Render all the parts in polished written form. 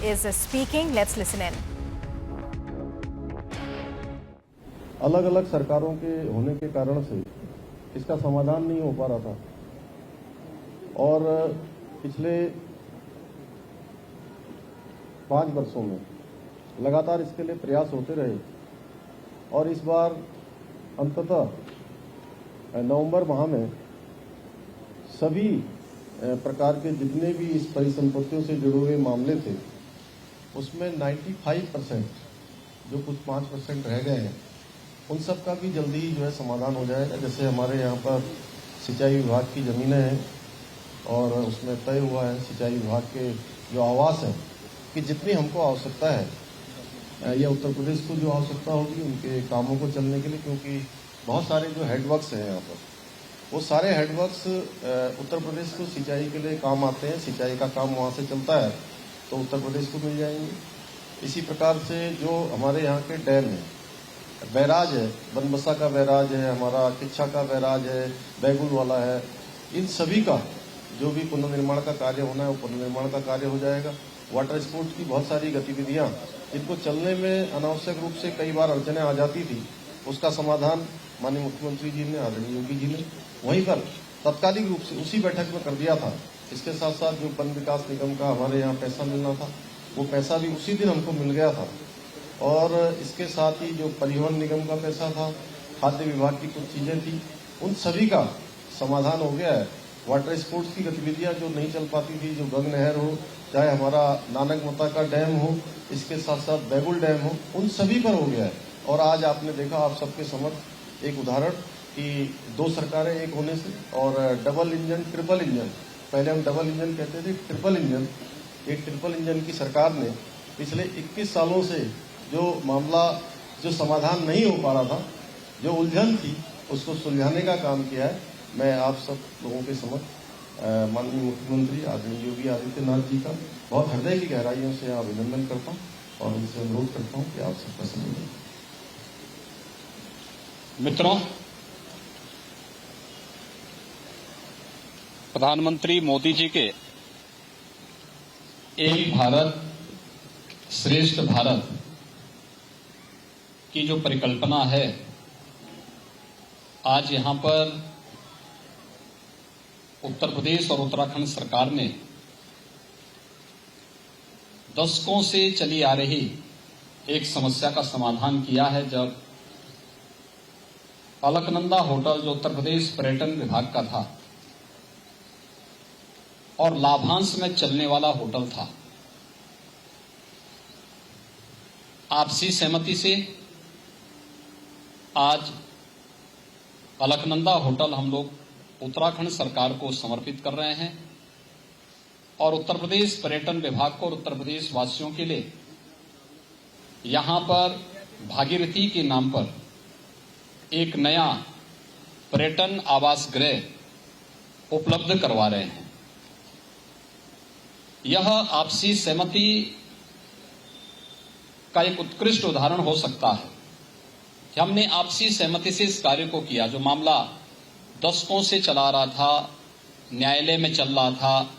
is speaking. Let's listen in. अलग अलग सरकारों के होने के कारण से इसका समाधान नहीं हो पा रहा था और पिछले 5 वर्षों में लगातार इसके लिए प्रयास होते रहे और इस बार अंततः नवंबर माह में सभी प्रकार के जितने भी इस परिसंपत्तियों से जुड़े हुए मामले थे उसमें 95% जो कुछ 5% रह गए हैं उन सब का भी जल्दी जो है समाधान हो जाएगा। जैसे हमारे यहाँ पर सिंचाई विभाग की ज़मीनें हैं और उसमें तय हुआ है सिंचाई विभाग के जो आवास है कि जितनी हमको आवश्यकता है या उत्तर प्रदेश को जो आवश्यकता होगी उनके कामों को चलने के लिए, क्योंकि बहुत सारे जो हेडवर्क्स हैं यहाँ पर वो सारे हेडवर्क्स उत्तर प्रदेश को सिंचाई के लिए काम आते हैं। सिंचाई का काम वहाँ से चलता है तो उत्तर प्रदेश को मिल जाएंगे। इसी प्रकार से जो हमारे यहाँ के डैम है, बैराज है, बनबसा का बैराज है, हमारा किच्छा का बैराज है, बैगुल वाला है, इन सभी का जो भी पुनर्निर्माण का कार्य होना है वो पुनर्निर्माण का कार्य हो जाएगा। वाटर स्पोर्ट्स की बहुत सारी गतिविधियां जिनको चलने में अनावश्यक रूप से कई बार अड़चनें आ जाती थी उसका समाधान माननीय मुख्यमंत्री जी ने, आदरणीय योगी जी ने वहीं पर तत्कालिक रूप से उसी बैठक में कर दिया था। इसके साथ साथ जो वन विकास निगम का हमारे यहाँ पैसा मिलना था वो पैसा भी उसी दिन हमको मिल गया था और इसके साथ ही जो परिवहन निगम का पैसा था, खाद्य विभाग की कुछ चीजें थी, उन सभी का समाधान हो गया है। वाटर स्पोर्ट्स की गतिविधियां जो नहीं चल पाती थी, जो गंग नहर हो, चाहे हमारा नानक मता का डैम हो, इसके साथ साथ बैगुल डैम हो, उन सभी पर हो गया है। और आज आपने देखा आप सबके समक्ष एक उदाहरण कि 2 सरकारें एक होने से और डबल इंजन, ट्रिपल इंजन, पहले हम डबल इंजन कहते थे, ट्रिपल इंजन, एक ट्रिपल इंजन की सरकार ने पिछले 21 सालों से जो मामला जो समाधान नहीं हो पा रहा था, जो उलझन थी, उसको सुलझाने का काम किया है। मैं आप सब लोगों के समक्ष माननीय मुख्यमंत्री आदरणीय योगी आदित्यनाथ जी का बहुत हृदय की गहराइयों से अभिनंदन करता हूँ और उनसे अनुरोध करता हूँ कि आप सबका समय दें। मित्रों, प्रधानमंत्री मोदी जी के एक भारत श्रेष्ठ भारत की जो परिकल्पना है, आज यहां पर उत्तर प्रदेश और उत्तराखंड सरकार ने दशकों से चली आ रही एक समस्या का समाधान किया है। जब अलकनंदा होटल जो उत्तर प्रदेश पर्यटन विभाग का था और लाभांश में चलने वाला होटल था, आपसी सहमति से आज अलकनंदा होटल हम लोग उत्तराखंड सरकार को समर्पित कर रहे हैं और उत्तर प्रदेश पर्यटन विभाग को और उत्तर प्रदेश वासियों के लिए यहां पर भागीरथी के नाम पर एक नया पर्यटन आवास गृह उपलब्ध करवा रहे हैं। यह आपसी सहमति का एक उत्कृष्ट उदाहरण हो सकता है कि हमने आपसी सहमति से इस कार्य को किया। जो मामला दशकों से चला रहा था, न्यायालय में चल रहा था,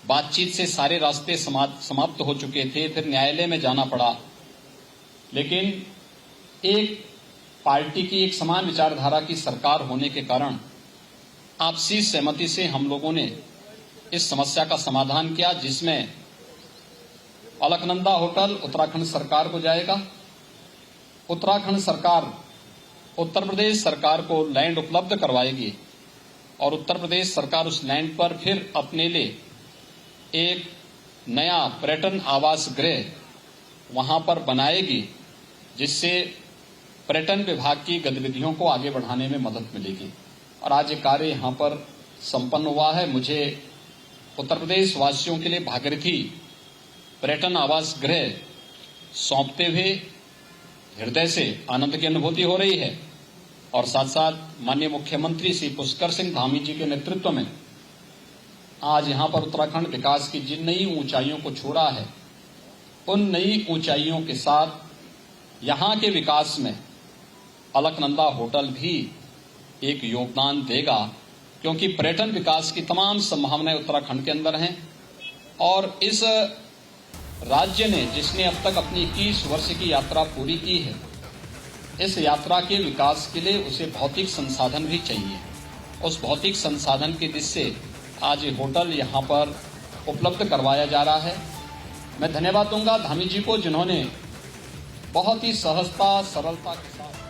बातचीत से सारे रास्ते समाप्त हो चुके थे, फिर न्यायालय में जाना पड़ा, लेकिन एक पार्टी की एक समान विचारधारा की सरकार होने के कारण आपसी सहमति से हम लोगों ने इस समस्या का समाधान किया, जिसमें अलकनंदा होटल उत्तराखंड सरकार को जाएगा। उत्तराखंड सरकार उत्तर प्रदेश सरकार को लैंड उपलब्ध करवाएगी और उत्तर प्रदेश सरकार उस लैंड पर फिर अपने लिए एक नया पर्यटन आवास गृह वहां पर बनाएगी, जिससे पर्यटन विभाग की गतिविधियों को आगे बढ़ाने में मदद मिलेगी। और आज ये कार्य यहां पर संपन्न हुआ है। मुझे उत्तर प्रदेश वासियों के लिए भागीरथी पर्यटन आवास गृह सौंपते हुए हृदय से आनंद की अनुभूति हो रही है और साथ साथ माननीय मुख्यमंत्री श्री पुष्कर सिंह धामी जी के नेतृत्व में आज यहां पर उत्तराखंड विकास की जिन नई ऊंचाइयों को छोड़ा है, उन नई ऊंचाइयों के साथ यहां के विकास में अलकनंदा होटल भी एक योगदान देगा, क्योंकि पर्यटन विकास की तमाम संभावनाएं उत्तराखंड के अंदर हैं और इस राज्य ने, जिसने अब तक अपनी 21 वर्ष की यात्रा पूरी की है, इस यात्रा के विकास के लिए उसे भौतिक संसाधन भी चाहिए। उस भौतिक संसाधन की दिशा से आज ये होटल यहाँ पर उपलब्ध करवाया जा रहा है। मैं धन्यवाद दूंगा धामी जी को, जिन्होंने बहुत ही सहजता, सरलता के साथ